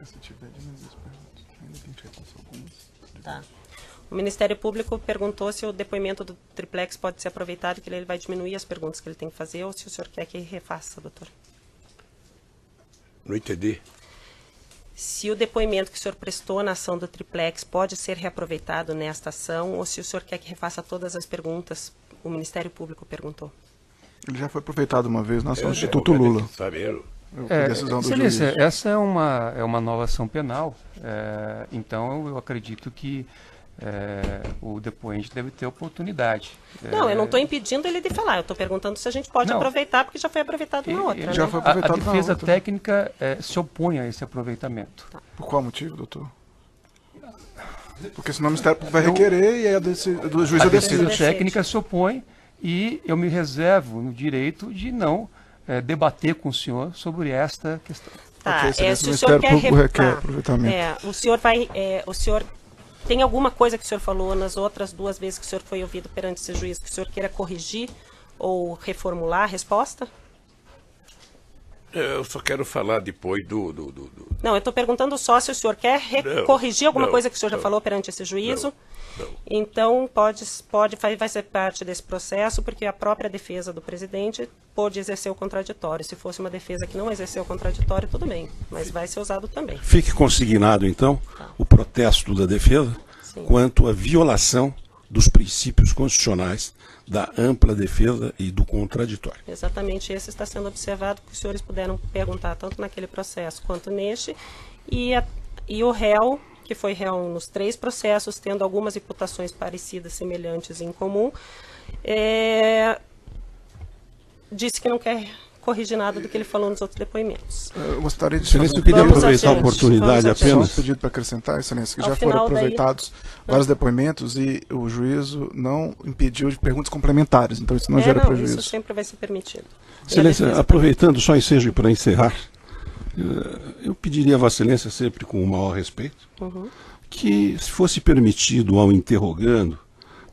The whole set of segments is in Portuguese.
Se tiver, diminui as perguntas. Ainda tem que repassar algumas. Tá. O Ministério Público perguntou se o depoimento do triplex pode ser aproveitado, que ele vai diminuir as perguntas que ele tem que fazer, ou se o senhor quer que refaça, doutor. Não entendi. Se o depoimento que o senhor prestou na ação do triplex pode ser reaproveitado nesta ação, ou se o senhor quer que refaça todas as perguntas, o Ministério Público perguntou. Ele já foi aproveitado uma vez na ação do Instituto Lula. Excelência, essa é uma nova ação penal, então eu acredito que o depoente deve ter oportunidade. Não, eu não estou impedindo ele de falar, eu estou perguntando se a gente pode aproveitar, porque já foi aproveitado na outra. Já foi aproveitado a defesa técnica se opõe a esse aproveitamento. Tá. Por qual motivo, doutor? Porque senão o Ministério Público vai requerer e aí do juiz a decide. defesa técnica se opõe e eu me reservo no direito de não debater com o senhor sobre esta questão. Tá, Okay, se o senhor quer requer aproveitamento. o senhor tem alguma coisa que o senhor falou nas outras 2 vezes que o senhor foi ouvido perante esse juiz que o senhor queira corrigir ou reformular a resposta? Eu só quero falar depois Não, eu estou perguntando só se o senhor quer corrigir alguma coisa que o senhor já falou perante esse juízo. Não. Então, vai ser parte desse processo, porque a própria defesa do presidente pôde exercer o contraditório. Se fosse uma defesa que não exerceu o contraditório, tudo bem, mas vai ser usado também. Fique consignado, então, o protesto da defesa quanto à violação dos princípios constitucionais da ampla defesa e do contraditório. Exatamente, esse está sendo observado, que os senhores puderam perguntar tanto naquele processo quanto neste, e o réu, que foi réu nos 3 processos, tendo algumas imputações parecidas, semelhantes em comum, disse que não quer corrigir nada do que ele falou nos outros depoimentos. Eu gostaria de Excelência, eu queria aproveitar a oportunidade apenas. Só um pedido para acrescentar, Excelência, que já foram aproveitados vários depoimentos e o juízo não impediu de perguntas complementares, então isso não gera prejuízo. Isso sempre vai ser permitido. Excelência, aproveitando só ensejo para encerrar, eu pediria a Vossa Excelência, sempre com o maior respeito, que se fosse permitido ao interrogando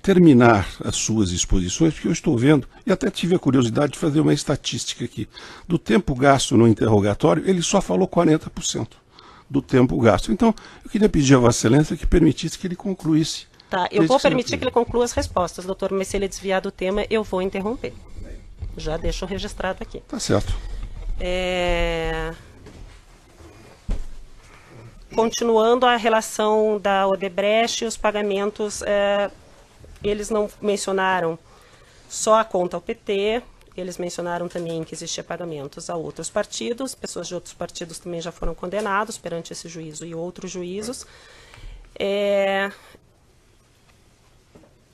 terminar as suas exposições, porque eu estou vendo, e até tive a curiosidade de fazer uma estatística aqui, do tempo gasto no interrogatório, ele só falou 40% do tempo gasto. Então, eu queria pedir a Vossa Excelência que permitisse que ele concluísse. Tá, eu vou permitir que ele conclua as respostas, doutor, mas se ele desviar do tema, eu vou interromper. Já deixo registrado aqui. Tá certo. Continuando a relação da Odebrecht e os pagamentos, eles não mencionaram só a conta ao PT, eles mencionaram também que existia pagamentos a outros partidos, pessoas de outros partidos também já foram condenados perante esse juízo e outros juízos.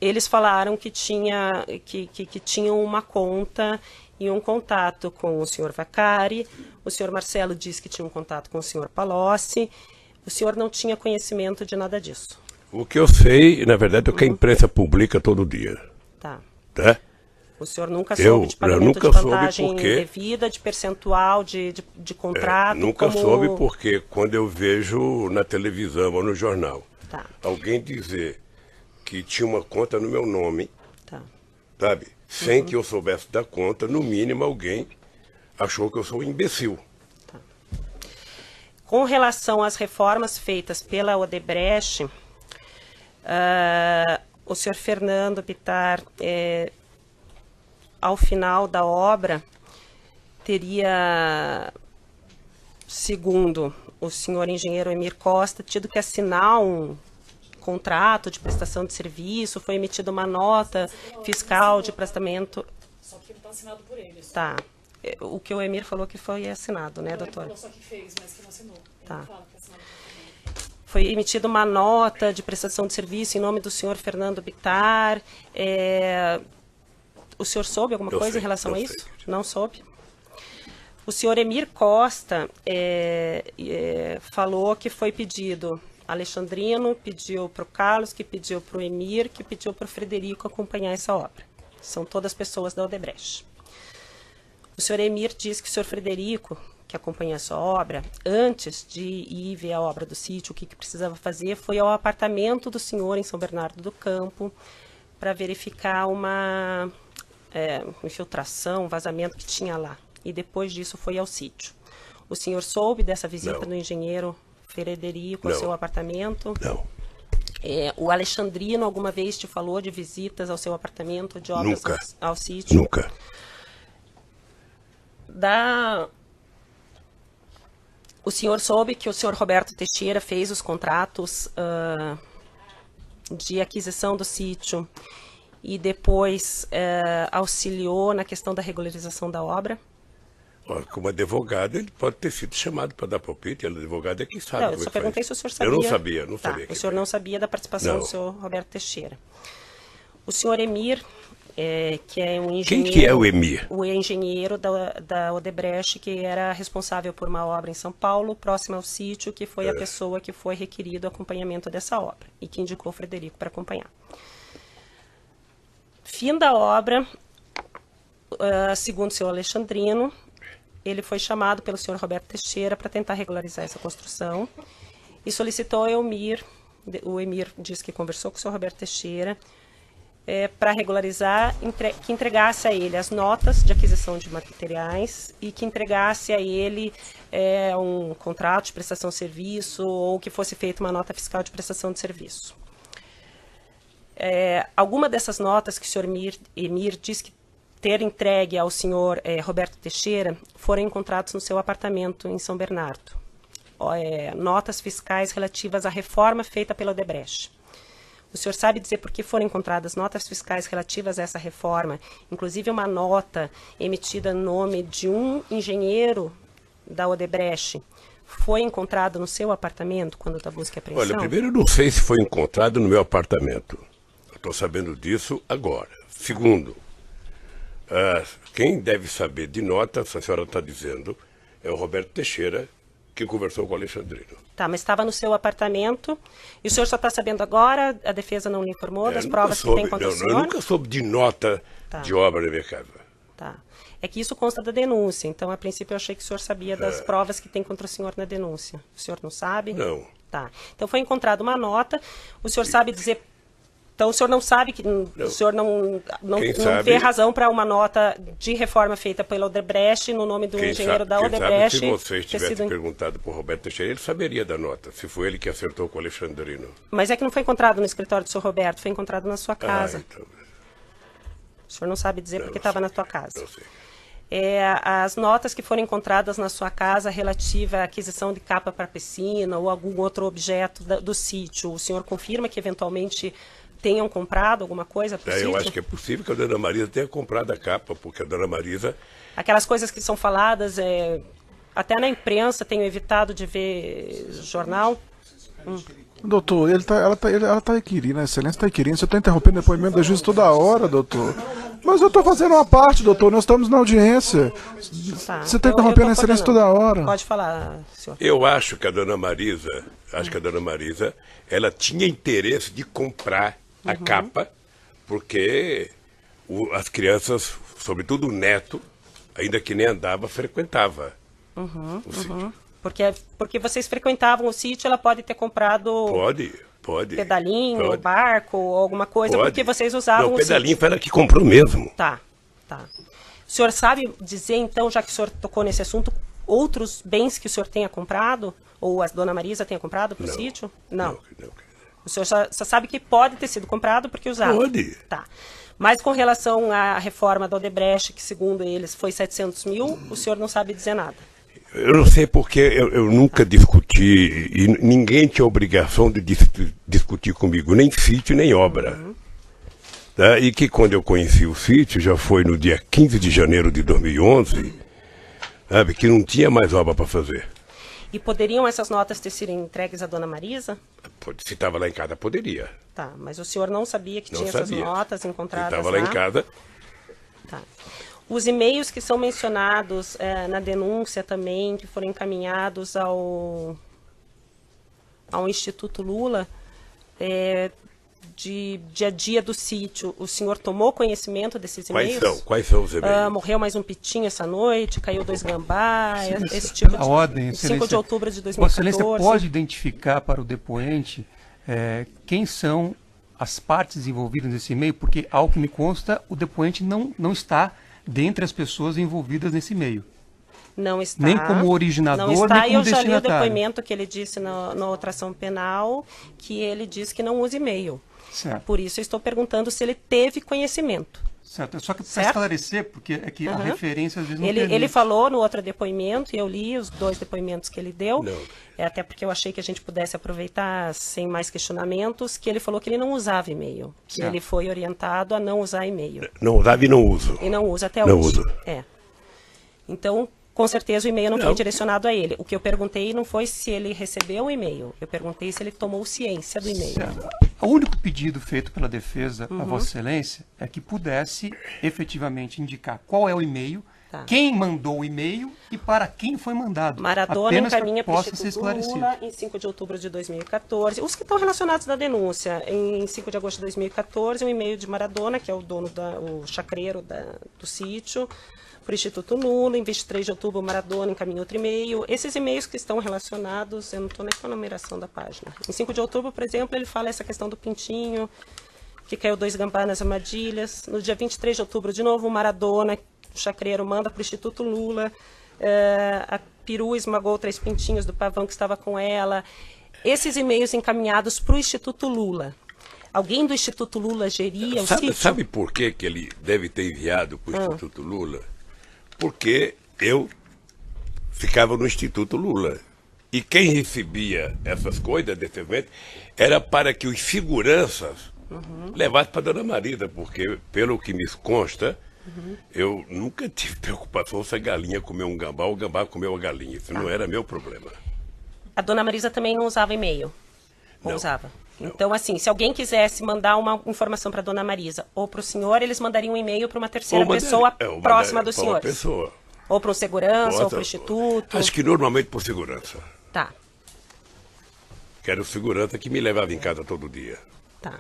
Eles falaram que tinham uma conta e um contato com o senhor Vacari, o senhor Marcelo disse que tinha um contato com o senhor Palocci, o senhor não tinha conhecimento de nada disso. O que eu sei, na verdade, é o que a imprensa publica todo dia. Tá. O senhor nunca soube de pagamento de vantagem devida, de percentual, de contrato? Nunca soube porque quando eu vejo na televisão ou no jornal alguém dizer que tinha uma conta no meu nome, sabe? Sem que eu soubesse da conta, no mínimo alguém achou que eu sou um imbecil. Com relação às reformas feitas pela Odebrecht, o senhor Fernando Bittar, ao final da obra, teria, segundo o senhor engenheiro Emir Costa, tido que assinar um contrato de prestação de serviço, foi emitida uma nota fiscal de prestamento. Só que não está assinado por eles. Tá. O que o Emir falou que foi assinado, né, doutor? Ele falou só que fez, mas que não assinou. Tá. Foi emitida uma nota de prestação de serviço em nome do senhor Fernando Bittar. O senhor soube alguma coisa em relação a isso? Não soube? O senhor Emir Costa falou que foi pedido. Alexandrino pediu para o Carlos, que pediu para o Emir, que pediu para o Frederico acompanhar essa obra. São todas pessoas da Odebrecht. O senhor Emir disse que o senhor Frederico, que acompanha essa obra, antes de ir ver a obra do sítio, o que precisava fazer foi ao apartamento do senhor em São Bernardo do Campo para verificar uma infiltração, um vazamento que tinha lá. E depois disso foi ao sítio. O senhor soube dessa visita do engenheiro Frederico ao seu apartamento? Não. O Alexandrino alguma vez te falou de visitas ao seu apartamento, de obras Nunca. ao sítio? Nunca. O senhor soube que o senhor Roberto Teixeira fez os contratos de aquisição do sítio e depois auxiliou na questão da regularização da obra? Como advogado, ele pode ter sido chamado para dar palpite. O advogado é quem sabe. Não, eu só perguntei se o senhor sabia. Eu não sabia, não tá, sabia. O senhor não sabia da participação do senhor Roberto Teixeira. O senhor Emir, que é um engenheiro... Quem que é o Emir? O engenheiro da Odebrecht, que era responsável por uma obra em São Paulo, próxima ao sítio, que foi a pessoa que foi requerido o acompanhamento dessa obra e que indicou o Frederico para acompanhar. Fim da obra, segundo o senhor Alexandrino, ele foi chamado pelo senhor Roberto Teixeira para tentar regularizar essa construção e solicitou ao Emir, o Emir disse que conversou com o senhor Roberto Teixeira, para regularizar, que entregasse a ele as notas de aquisição de materiais e que entregasse a ele um contrato de prestação de serviço ou que fosse feita uma nota fiscal de prestação de serviço. Alguma dessas notas que o senhor Emir disse que ter entregue ao senhor Roberto Teixeira foram encontrados no seu apartamento em São Bernardo. Notas fiscais relativas à reforma feita pela Odebrecht. O senhor sabe dizer por que foram encontradas notas fiscais relativas a essa reforma, inclusive uma nota emitida no nome de um engenheiro da Odebrecht, foi encontrado no seu apartamento quando da busca e apreensão? Olha, primeiro eu não sei se foi encontrado no meu apartamento. Eu estou sabendo disso agora. Segundo, quem deve saber de notas, a senhora está dizendo, é o Roberto Teixeira, que conversou com o Alexandrino. Tá, mas estava no seu apartamento e o senhor só está sabendo agora? A defesa não lhe informou das provas que tem contra o senhor? Eu nunca soube de nota de obra na minha casa. Tá. É que isso consta da denúncia, então a princípio eu achei que o senhor sabia das provas que tem contra o senhor na denúncia. O senhor não sabe? Não. Tá. Então foi encontrada uma nota, o senhor sabe dizer... Então o senhor não sabe, o senhor não vê razão para uma nota de reforma feita pela Odebrecht no nome do engenheiro da Odebrecht. Se você tivesse perguntado para o Roberto Teixeira, ele saberia da nota, se foi ele que acertou com o Alexandrino. Mas é que não foi encontrado no escritório do senhor Roberto, foi encontrado na sua casa. Então... O senhor não sabe dizer porque estava na sua casa. Não sei. As notas que foram encontradas na sua casa relativa à aquisição de capa para piscina ou algum outro objeto do sítio, o senhor confirma que eventualmente tenham comprado alguma coisa para o sítio? Eu acho que é possível que a dona Marisa tenha comprado a capa, porque a dona Marisa... Aquelas coisas que são faladas, até na imprensa, tenho evitado de ver jornal. Doutor, ela está requerindo, a excelência está requerindo. Você está interrompendo o depoimento da juiz toda hora, doutor. Mas eu estou fazendo uma parte, doutor, nós estamos na audiência. Tá. Você está interrompendo a excelência toda hora. Pode falar, senhor. Eu acho que a dona Marisa, ela tinha interesse de comprar a capa, porque as crianças, sobretudo o neto, ainda que nem andava, frequentava o sítio. Porque vocês frequentavam o sítio, ela pode ter comprado... Pode. Pedalinho, barco, alguma coisa, porque vocês usavam o pedalinho foi ela que comprou mesmo. Tá. O senhor sabe dizer, então, já que o senhor tocou nesse assunto, outros bens que o senhor tenha comprado, ou a dona Marisa tenha comprado para o sítio? Não. O senhor só sabe que pode ter sido comprado porque usava? Pode. Tá. Mas com relação à reforma da Odebrecht, que segundo eles foi 700 mil, o senhor não sabe dizer nada? Eu não sei porque eu nunca discuti, e ninguém tinha obrigação de discutir comigo, nem sítio, nem obra. Tá? E que quando eu conheci o sítio, já foi no dia 15 de janeiro de 2011, sabe, que não tinha mais obra para fazer. E poderiam essas notas ter sido entregues à dona Marisa? Se estava lá em casa, poderia. Tá, mas o senhor não sabia que tinha essas notas encontradas lá? Estava lá em casa. Tá. Os e-mails que são mencionados na denúncia também, que foram encaminhados ao Instituto Lula, de dia a dia do sítio, o senhor tomou conhecimento desses e-mails? Quais são os e-mails? Morreu mais um pitinho essa noite, caiu 2 gambá, esse tipo de... A ordem, 5 de outubro de 2014. Vossa Excelência pode identificar para o depoente quem são as partes envolvidas nesse e-mail? Porque, ao que me consta, o depoente não está dentre as pessoas envolvidas nesse e-mail. Não está. Nem como originador, não está, nem e como eu já li o destinatário. depoimento que ele disse na outra ação penal, que ele diz que não usa e-mail. Certo. Por isso eu estou perguntando se ele teve conhecimento. Certo. Só que para Certo? esclarecer, porque é que a referência às vezes não Ele permite. falou no outro depoimento, e eu li os 2 depoimentos que ele deu, Não. até porque eu achei que a gente pudesse aproveitar sem mais questionamentos, que ele falou que ele não usava e-mail, que Certo. ele foi orientado a não usar e-mail. Não usava e não uso. E não usa até Não hoje. uso. É. Então, com certeza o e-mail não foi direcionado a ele. O que eu perguntei não foi se ele recebeu o e-mail, eu perguntei se ele tomou ciência do e-mail. Certo. O único pedido feito pela defesa a Vossa Excelência é que pudesse efetivamente indicar qual é o e-mail, Tá. quem mandou o e-mail e para quem foi mandado. Maradona Apenas para encaminha que para o possa ser Instituto esclarecido. Lula em 5 de outubro de 2014. Os que estão relacionados na denúncia, em 5 de agosto de 2014, um e-mail de Maradona, que é o dono, o chacreiro do sítio, para o Instituto Lula. Em 23 de outubro, Maradona encaminha outro e-mail. Esses e-mails que estão relacionados, eu não estou nem com a numeração da página. Em 5 de outubro, por exemplo, ele fala essa questão do pintinho, que caiu 2 gambá nas armadilhas. No dia 23 de outubro, de novo, o Maradona, o chacreiro, manda para o Instituto Lula. A perua esmagou 3 pintinhos do pavão que estava com ela. Esses e-mails encaminhados para o Instituto Lula. Alguém do Instituto Lula geria o sítio? Sabe por que ele deve ter enviado para o Instituto Lula? Porque eu ficava no Instituto Lula. E quem recebia essas coisas desse evento era para que os seguranças levassem para Dona Marisa, porque, pelo que me consta, eu nunca tive preocupação se a galinha comeu um gambá ou o gambá comeu a galinha. Isso não era meu problema. A Dona Marisa também não usava e-mail? Ou Não. usava? Então, assim, se alguém quisesse mandar uma informação para a Dona Marisa ou para o senhor, eles mandariam um e-mail para uma terceira pessoa próxima do senhor? Uma pessoa. Ou para o segurança, ou para o Outra- instituto? Acho que normalmente por segurança. Tá, Que era o segurança que me levava em casa todo dia. tá.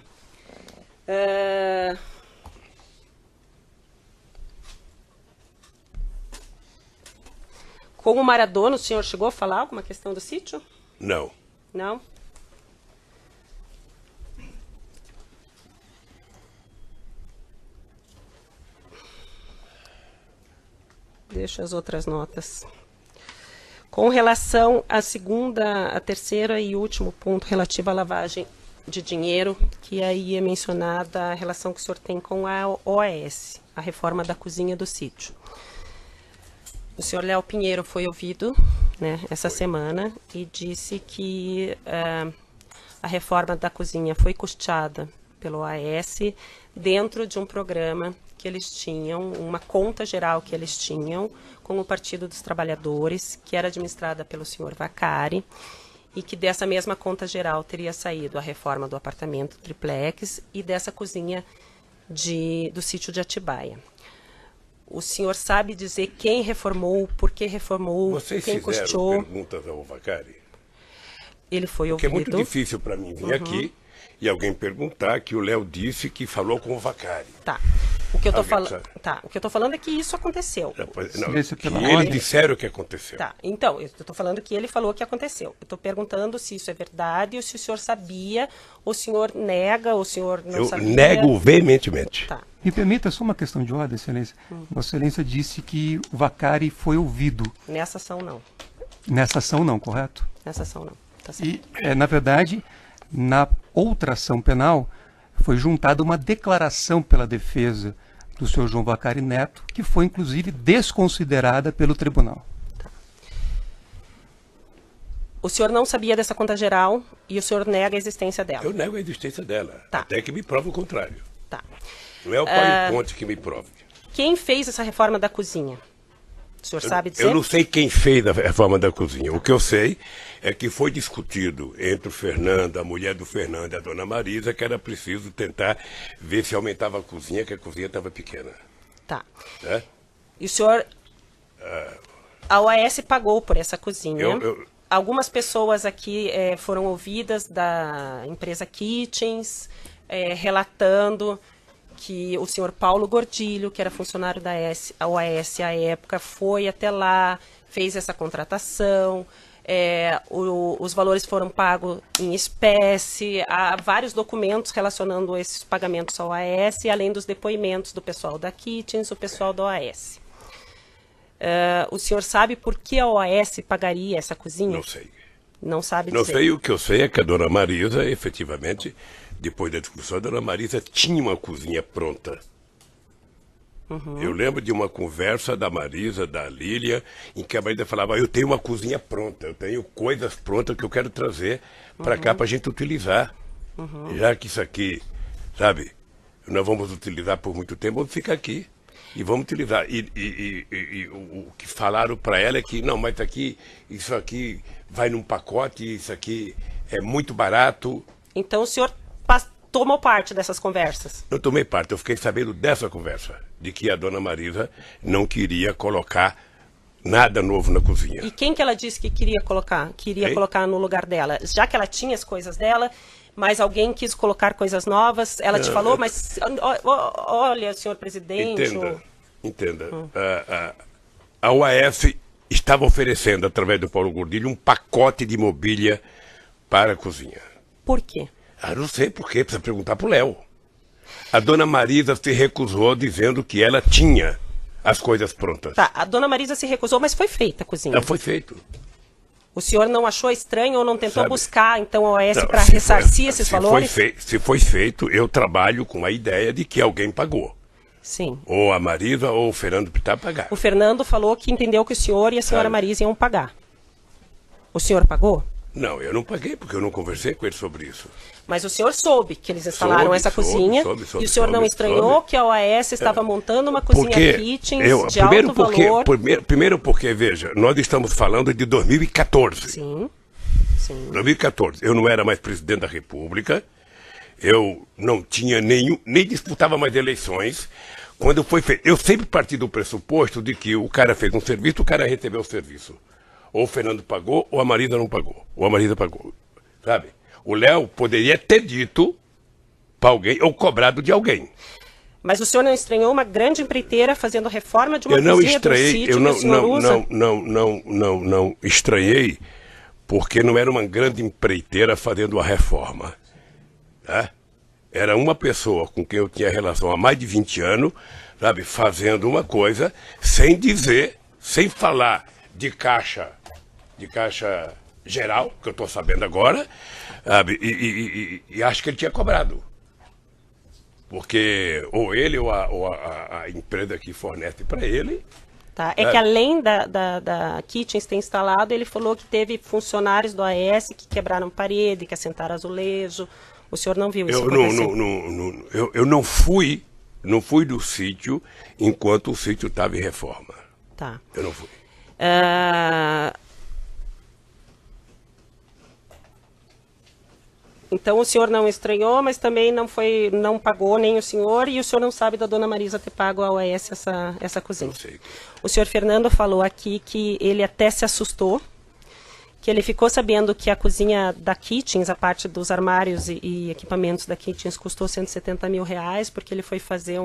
Com o Maradona, o senhor chegou a falar alguma questão do sítio? Não. Não? Deixa as outras notas. Com relação à terceira e último ponto relativo à lavagem de dinheiro, que aí é mencionada a relação que o senhor tem com a OAS, a reforma da cozinha do sítio. O senhor Léo Pinheiro foi ouvido, né, essa semana e disse que a reforma da cozinha foi custeada pelo OAS dentro de um programa que eles tinham, uma conta geral que eles tinham com o Partido dos Trabalhadores, que era administrada pelo senhor Vacari, e que dessa mesma conta geral teria saído a reforma do apartamento triplex e dessa cozinha do sítio de Atibaia. O senhor sabe dizer quem reformou, por que reformou, Vocês quem fizeram custeou? perguntas ao Vacari? Ele foi Porque é ouvido. muito difícil para mim vir aqui e alguém perguntar que o Léo disse que falou com o Vacari. Tá. O que eu tô Alguém falando, sabe? tá. O que eu tô falando é que isso aconteceu. Não, Silêncio que pela eles ordem. disseram que aconteceu. Tá. Então, eu tô falando que ele falou que aconteceu. Eu tô perguntando se isso é verdade ou se o senhor sabia, ou o senhor nega, ou o senhor não Eu sabia. nego veementemente. Tá. Me permita só uma questão de ordem, Excelência. Vossa Excelência disse que o Vacari foi ouvido. Nessa ação não. Nessa ação não, correto? Nessa ação não. Tá certo. E, na verdade, na outra ação penal, foi juntada uma declaração pela defesa do senhor João Vacari Neto, que foi, inclusive, desconsiderada pelo tribunal. O senhor não sabia dessa conta geral e o senhor nega a existência dela. Eu nego a existência dela. Tá. Até que me prove o contrário. Tá. Não é o PowerPoint que me prove. Quem fez essa reforma da cozinha? O senhor sabe dizer? Eu não sei quem fez a reforma da cozinha. O que eu sei é que foi discutido entre o Fernando, a mulher do Fernando e a dona Marisa, que era preciso tentar ver se aumentava a cozinha, que a cozinha estava pequena. Tá. Né? E o senhor... A OAS pagou por essa cozinha. Algumas pessoas aqui foram ouvidas da empresa Kitchens, relatando que o senhor Paulo Gordilho, que era funcionário da OAS à época, foi até lá, fez essa contratação, os valores foram pagos em espécie, há vários documentos relacionando esses pagamentos à OAS, além dos depoimentos do pessoal da Kitchens, o pessoal da OAS. O senhor sabe por que a OAS pagaria essa cozinha? Não sei. Não sabe Não dizer. sei, o que eu sei é que a dona Marisa, efetivamente, depois da discussão, a dona Marisa tinha uma cozinha pronta. Eu lembro de uma conversa da Marisa, da Lília, em que a Marisa falava, eu tenho uma cozinha pronta, eu tenho coisas prontas que eu quero trazer para cá para a gente utilizar. Já que isso aqui, sabe, nós vamos utilizar por muito tempo, vamos ficar aqui. E vamos utilizar. E o que falaram para ela é que, não, mas isso aqui vai num pacote, isso aqui é muito barato. Então o senhor tomou parte dessas conversas? Eu tomei parte, eu fiquei sabendo dessa conversa, de que a dona Marisa não queria colocar nada novo na cozinha. E quem que ela disse que queria colocar? Queria colocar no lugar dela? Já que ela tinha as coisas dela, mas alguém quis colocar coisas novas, ela te falou, mas olha, senhor presidente... Entenda. A UAS estava oferecendo, através do Paulo Gordilho, um pacote de mobília para a cozinha. Por quê? Não sei por quê, precisa perguntar para o Léo. A dona Marisa se recusou dizendo que ela tinha as coisas prontas. Tá, a dona Marisa se recusou, mas foi feita a cozinha. Foi feito. O senhor não achou estranho ou não tentou buscar, então, a OAS Não, para ressarcir esses valores? Se foi feito, eu trabalho com a ideia de que alguém pagou. Sim. Ou a Marisa ou o Fernando Pittar pagaram. O Fernando falou que entendeu que o senhor e a senhora Marisa iam pagar. O senhor pagou? Não, eu não paguei, porque eu não conversei com ele sobre isso. Mas o senhor soube que eles instalaram essa cozinha e o senhor não estranhou que a OAS estava montando uma cozinha kitchen de alto valor? Primeiro porque, veja, nós estamos falando de 2014. Sim. 2014. Eu não era mais presidente da República, eu não tinha nem disputava mais eleições. Quando foi feito, eu sempre parti do pressuposto de que o cara fez um serviço, o cara recebeu o serviço. Ou o Fernando pagou, ou a Marisa não pagou. Ou a Marisa pagou, sabe? O Léo poderia ter dito para alguém, ou cobrado de alguém. Mas o senhor não estranhou uma grande empreiteira fazendo reforma de uma cozinha do sítio que o senhor usa? Não estranhei, porque não era uma grande empreiteira fazendo a reforma. Tá? Era uma pessoa com quem eu tinha relação há mais de 20 anos, sabe, fazendo uma coisa, sem dizer, sem falar de caixa geral, que eu estou sabendo agora, sabe, e acho que ele tinha cobrado. Porque ou ele ou a empresa que fornece para ele... Tá. É que além da Kitchens ter instalado, ele falou que teve funcionários do AES que quebraram parede, que assentaram azulejo. O senhor não viu isso acontecer? Eu não fui do sítio enquanto o sítio estava em reforma. Tá. Eu não fui. Então o senhor não estranhou, mas também não pagou nem o senhor, e o senhor não sabe da dona Marisa ter pago ao AES essa cozinha. Não sei. O senhor Fernando falou aqui que ele até se assustou, que ele ficou sabendo que a cozinha da Kitchens, a parte dos armários e equipamentos da Kitchens, custou R$170 mil, porque ele foi fazer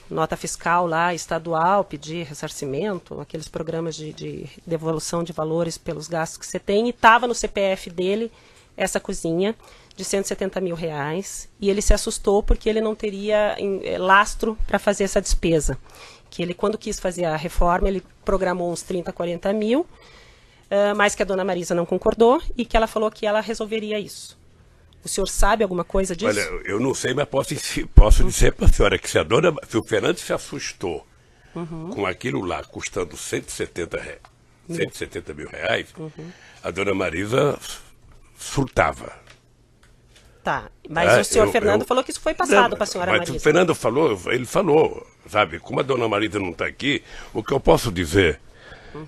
nota fiscal lá, estadual, pedir ressarcimento, aqueles programas de devolução de valores pelos gastos que você tem, e estava no CPF dele essa cozinha de R$170 mil, e ele se assustou porque ele não teria lastro para fazer essa despesa. Que ele, quando quis fazer a reforma, ele programou uns 30, 40 mil, mas que a dona Marisa não concordou e que ela falou que ela resolveria isso. O senhor sabe alguma coisa disso? Olha, eu não sei, mas posso dizer para a senhora que se o Fernando se assustou com aquilo lá, custando 170 mil reais, a dona Marisa surtava. Tá, mas o senhor Fernando falou que isso foi passado para a senhora Marisa. Mas o Fernando falou, ele falou, sabe, como a dona Marisa não está aqui, o que eu posso dizer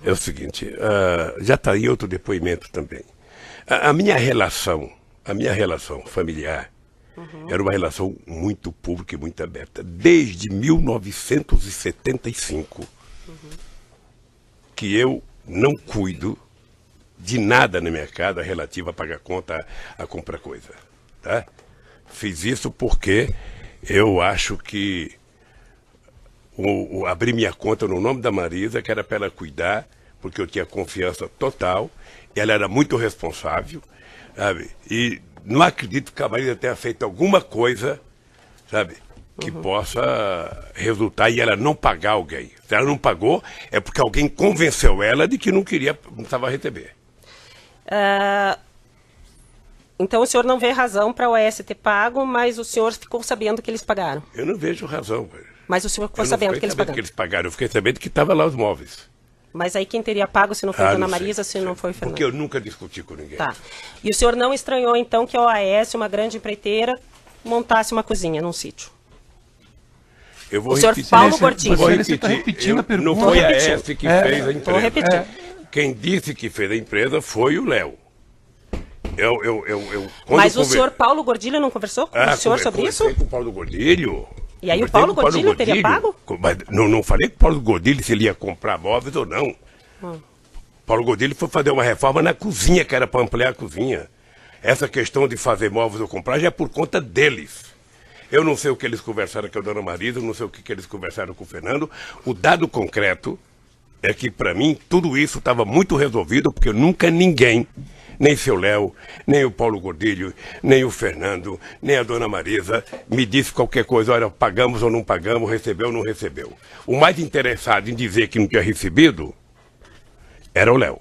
é o seguinte, já está aí outro depoimento também. A minha relação familiar era uma relação muito pública e muito aberta. Desde 1975 que eu não cuido de nada na minha casa relativo a pagar conta, a comprar coisa. Tá? Fiz isso porque eu acho que abri minha conta no nome da Marisa, que era para ela cuidar, porque eu tinha confiança total, e ela era muito responsável, sabe? E não acredito que a Marisa tenha feito alguma coisa, sabe, que possa resultar em ela não pagar alguém. Se ela não pagou, é porque alguém convenceu ela de que não precisava receber. Então o senhor não vê razão para a OAS ter pago, mas o senhor ficou sabendo que eles pagaram. Eu não vejo razão. Mas o senhor ficou sabendo que eles pagaram. Eu fiquei sabendo que estava lá os móveis. Mas aí quem teria pago se não foi a Dona não sei, Marisa, se não foi o Fernando? Porque eu nunca discuti com ninguém. Tá. E o senhor não estranhou, então, que a OAS, uma grande empreiteira, montasse uma cozinha num sítio? Eu vou O senhor repetir. Paulo Gordilho. Você está repetindo a pergunta. Não foi a repetindo. S que fez a Vou empresa. repetir. Quem disse que fez a empresa foi o Léo. Mas o senhor Paulo Gordilho não conversou com o senhor sobre isso? Conversei com o Paulo Gordilho. E aí o Paulo Gordilho teria pago? Mas não falei com o Paulo Gordilho se ele ia comprar móveis ou não. Paulo Gordilho foi fazer uma reforma na cozinha, que era para ampliar a cozinha. Essa questão de fazer móveis ou comprar já é por conta deles. Eu não sei o que eles conversaram com a Dona Marisa, não sei o que eles conversaram com o Fernando. O dado concreto é que, para mim, tudo isso estava muito resolvido, porque nunca ninguém, nem seu Léo, nem o Paulo Gordilho, nem o Fernando, nem a Dona Marisa, me disse qualquer coisa, olha, pagamos ou não pagamos, recebeu ou não recebeu. O mais interessado em dizer que não tinha recebido era o Léo.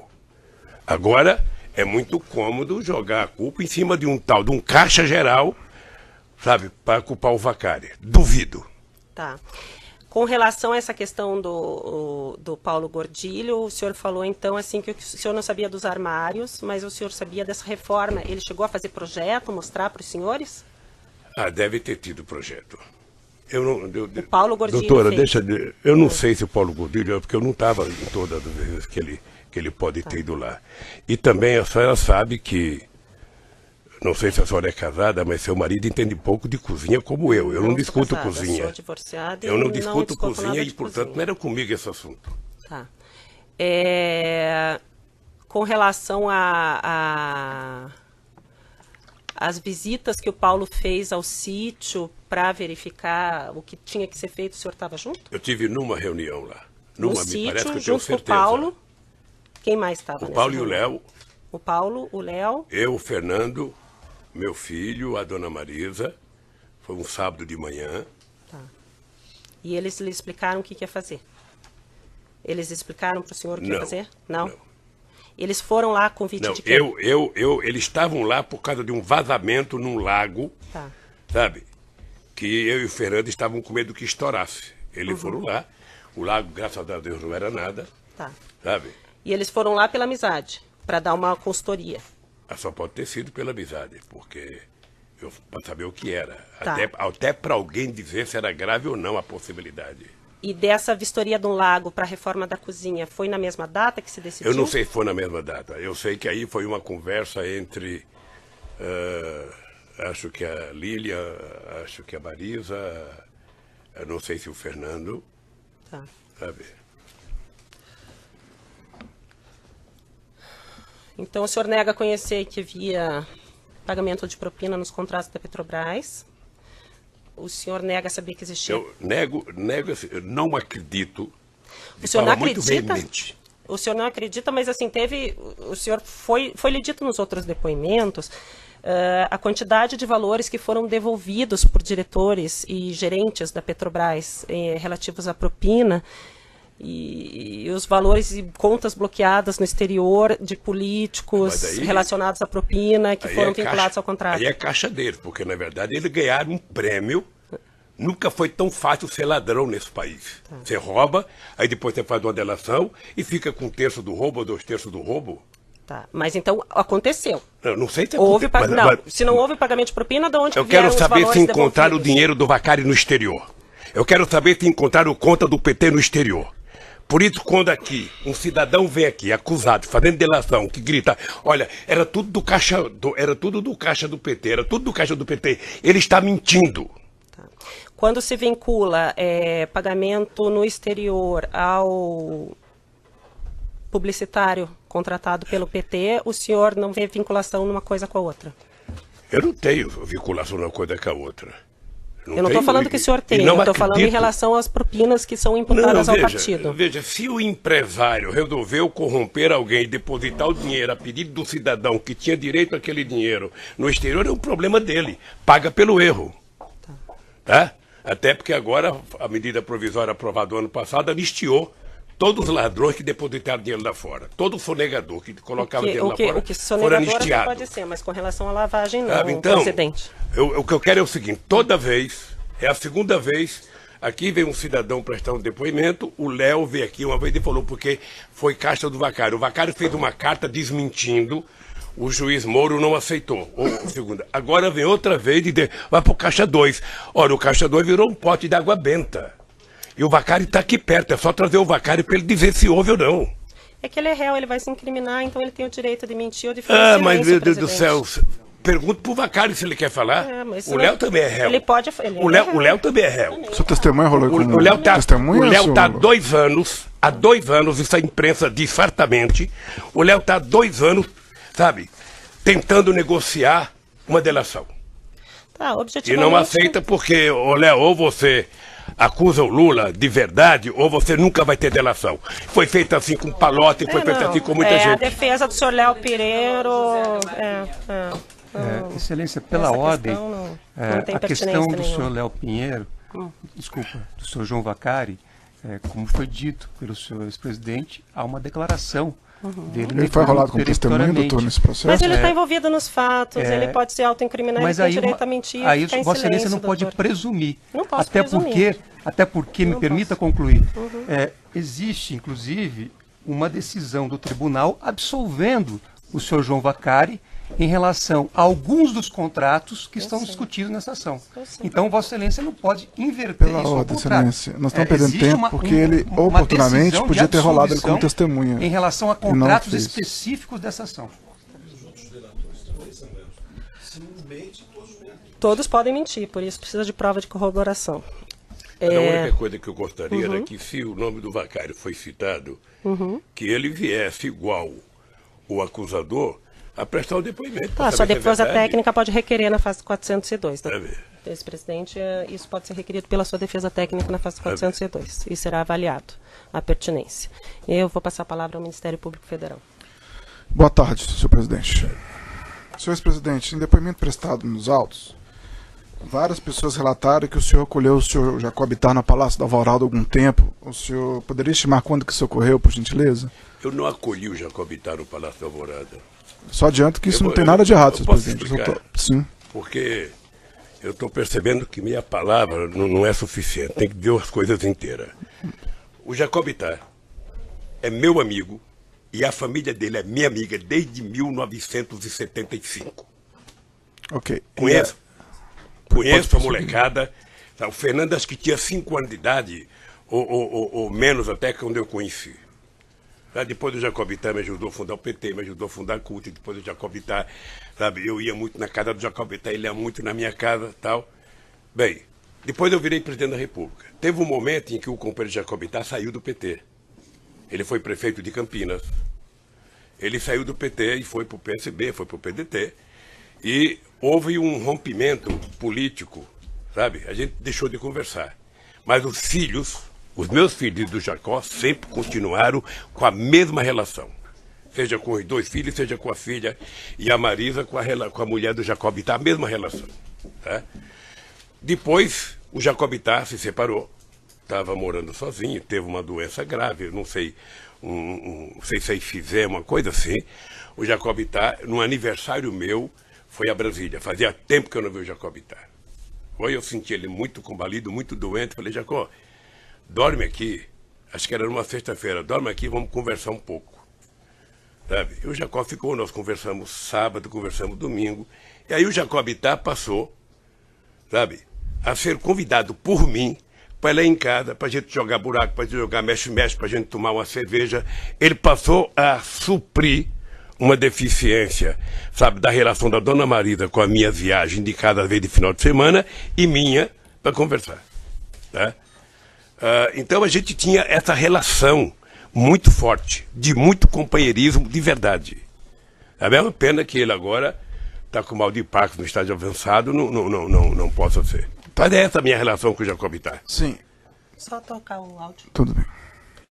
Agora, é muito cômodo jogar a culpa em cima de um tal, de um caixa geral, sabe, para culpar o Vacari. Duvido. Tá. Com relação a essa questão do Paulo Gordilho, o senhor falou então assim que o senhor não sabia dos armários, mas o senhor sabia dessa reforma. Ele chegou a fazer projeto, mostrar para os senhores? Deve ter tido projeto. O Paulo Gordilho doutora, fez. Eu não sei se o Paulo Gordilho, porque eu não estava em todas as vezes que ele pode ter ido lá. E também a senhora sabe que, não sei se a senhora é casada, mas seu marido entende pouco de cozinha como eu. Eu não discuto casada, cozinha. Sou divorciada Eu não e discuto nada cozinha de e, portanto, cozinha. não era comigo esse assunto. Tá. Com relação as visitas que o Paulo fez ao sítio para verificar o que tinha que ser feito, o senhor estava junto? Eu tive numa reunião lá. No Me parece sítio, que eu tenho junto com o certeza. Paulo. Quem mais estava? O Paulo e o Léo, O Paulo, o Léo. eu, o Fernando, meu filho, a Dona Marisa. Foi um sábado de manhã. E eles lhe explicaram o que ia fazer? Eles explicaram para o senhor o que ia Não, fazer? Não? não. Eles foram lá a convite Não, de quem? eles estavam lá por causa de um vazamento num lago, Tá. sabe? Que eu e o Fernando estavam com medo que estourasse. Eles foram lá, o lago, graças a Deus, não era nada, Tá. sabe? E eles foram lá pela amizade, para dar uma consultoria. Só pode ter sido pela amizade, porque para saber o que era. Tá. Até para alguém dizer se era grave ou não a possibilidade. E dessa vistoria do lago para a reforma da cozinha, foi na mesma data que se decidiu? Eu não sei se foi na mesma data. Eu sei que aí foi uma conversa entre, acho que a Lília, acho que a Marisa, eu não sei se o Fernando, Tá. sabe? Então o senhor nega conhecer que havia pagamento de propina nos contratos da Petrobras. O senhor nega saber que existia... Eu nego assim, eu não acredito. O senhor não forma muito acredita? veemente. O senhor não acredita, mas assim, o senhor foi lhe dito nos outros depoimentos a quantidade de valores que foram devolvidos por diretores e gerentes da Petrobras relativos à propina e os valores e contas bloqueadas no exterior de políticos Mas aí- relacionados à propina que Aí foram é vinculados caixa- ao contrato. Aí é caixa deles, porque na verdade eles ganharam um prêmio. Nunca foi tão fácil ser ladrão nesse país. Você rouba, aí depois você faz uma delação e fica com um terço do roubo ou 2/3 do roubo. Tá. Mas então aconteceu. Não sei se Houve acontece, não, se não houve pagamento de propina, de onde eu que vieram quero os saber se valores encontraram o devolvidos? dinheiro do Vacari no exterior. Eu quero saber se encontraram conta do PT no exterior. Por isso, quando aqui um cidadão vem aqui acusado, fazendo delação, que grita, olha, era tudo do caixa do PT, era tudo do caixa do PT, ele está mentindo. Quando se vincula pagamento no exterior ao publicitário contratado pelo PT, o senhor não vê vinculação numa coisa com a outra? Eu não tenho vinculação uma coisa com a outra. Eu não estou falando que o senhor tem, eu estou falando em relação às propinas que são imputadas ao partido. Veja, se o empresário resolveu corromper alguém e depositar o dinheiro a pedido do cidadão que tinha direito àquele dinheiro no exterior, é um problema dele. Paga pelo erro. Tá? Até porque agora a medida provisória aprovada no ano passado anistiou todos os ladrões que depositaram dinheiro lá fora. Todo sonegador que colocava dinheiro lá fora O que foram sonegador anistiados. pode ser, mas com relação à lavagem não, Sabe, então, presidente. o que eu quero é o seguinte, toda vez, é a segunda vez, aqui vem um cidadão prestar um depoimento, o Léo veio aqui uma vez e falou porque foi caixa do Vacário. O Vacário fez uma carta desmentindo, o juiz Moro não aceitou. Segunda. Agora vem outra vez e vai pro caixa 2. Ora, o caixa 2 virou um pote de água benta. E o Vacário está aqui perto, é só trazer o Vacário para ele dizer se houve ou não. É que ele é réu, ele vai se incriminar, então ele tem o direito de mentir ou de fazer silêncio, mas meu Deus do presidente. céu, pergunto pro Vacário se ele quer falar. Mas O Léo também é réu. Ele pode... O Léo também é réu. Seu testemunha rolou com O Léo tá, testemunha? o Léo senhor? tá há 2 anos, isso a imprensa diz fartamente, o Léo tá há 2 anos, sabe, tentando negociar uma delação. Tá, E objetivamente... não aceita porque, ô Léo, ou você acusa o Lula de verdade, ou você nunca vai ter delação. Foi feito assim com Pallotta e foi feito assim com muita A gente. defesa do senhor Léo Pireiro... Excelência, pela Essa ordem, questão não tem a questão pertinência do nenhuma. senhor Léo Pinheiro, desculpa, do senhor João Vacari, como foi dito pelo senhor ex-presidente, há uma declaração dele. Ele foi rolado com testemunha, doutor, nesse processo? Mas ele está envolvido nos fatos, ele pode se autoincriminar, ele Mas tem aí, direito a mentir, aí ficar em Vossa Excelência silêncio, não pode doutor. presumir. Não posso até presumir. porque me permita concluir. Existe, inclusive, uma decisão do tribunal absolvendo o senhor João Vacari em relação a alguns dos contratos que estão discutidos nessa ação. Então, Vossa Excelência não pode inverter Pela isso ao ordem, contrário. Excelência. Nós estamos perdendo Existe tempo porque ele, uma oportunamente, decisão de podia ter rolado ele como absolvição testemunha. em relação a E não contratos fez. específicos dessa ação. Todos podem mentir, por isso precisa de prova de corroboração. A única coisa que eu gostaria era que, se o nome do Vacário foi citado, que ele viesse igual o acusador a prestar o depoimento. pra Sua saber se é defesa verdade. técnica pode requerer na fase 402. É ver. Ex-presidente, isso pode ser requerido pela sua defesa técnica na fase 402 e será avaliado a pertinência. Eu vou passar a palavra ao Ministério Público Federal. Boa tarde, senhor presidente. Senhor ex-presidente, em depoimento prestado nos autos, várias pessoas relataram que o senhor acolheu o senhor Jacob Ittar no Palácio da Alvorada há algum tempo. O senhor poderia estimar quando que isso ocorreu, por gentileza? Eu não acolhi o Jacob Ittar no Palácio da Alvorada. Só adianto que isso Eu não tem vou- nada de errado, eu senhor posso presidente. explicar? Sim. Porque eu estou percebendo que minha palavra não é suficiente, tem que dizer as coisas inteiras. O Jacob Ittar é meu amigo e a família dele é minha amiga desde 1975. Ok. Conheço a prosseguir. molecada. O Fernando acho que tinha 5 anos de idade, ou menos até, quando eu conheci. Depois do Jacob Ittar me ajudou a fundar o PT, me ajudou a fundar a CUT, depois do Jacob Ittar, sabe, eu ia muito na casa do Jacob Ittar, ele ia muito na minha casa e tal. Bem, depois eu virei presidente da República. Teve um momento em que o companheiro Jacob Ittar saiu do PT. Ele foi prefeito de Campinas. Ele saiu do PT e foi para o PSB, foi para o PDT. E houve um rompimento político, sabe? A gente deixou de conversar. Mas os meus filhos do Jacó sempre continuaram com a mesma relação. Seja com os 2 filhos, seja com a filha e a Marisa com a mulher do Jacob Ittar, a mesma relação. Tá? Depois, o Jacob Ittar se separou, estava morando sozinho, teve uma doença grave, não sei, não sei se fizer uma coisa assim. O Jacob Ittar, no aniversário meu, foi a Brasília. Fazia tempo que eu não vi o Jacob Ittar. Foi, eu senti ele muito combalido, muito doente. Falei, Jacó, dorme aqui. Acho que era numa sexta-feira. Dorme aqui, vamos conversar um pouco. Sabe? E o Jacó ficou, nós conversamos sábado, conversamos domingo. E aí o Jacob Ittar passou, sabe, a ser convidado por mim para ir lá em casa, para a gente jogar buraco, para a gente jogar mexe-mexe, para a gente tomar uma cerveja. Ele passou a suprir uma deficiência, sabe, da relação da dona Marisa com a minha viagem de cada vez de final de semana e minha para conversar. Tá? Então a gente tinha essa relação muito forte, de muito companheirismo de verdade. É a mesma pena que ele agora está com mal de Parkinson no estágio avançado, não possa ser. Mas é essa a minha relação com o Jacob Ittar. Sim, Só tocar o áudio. tudo bem.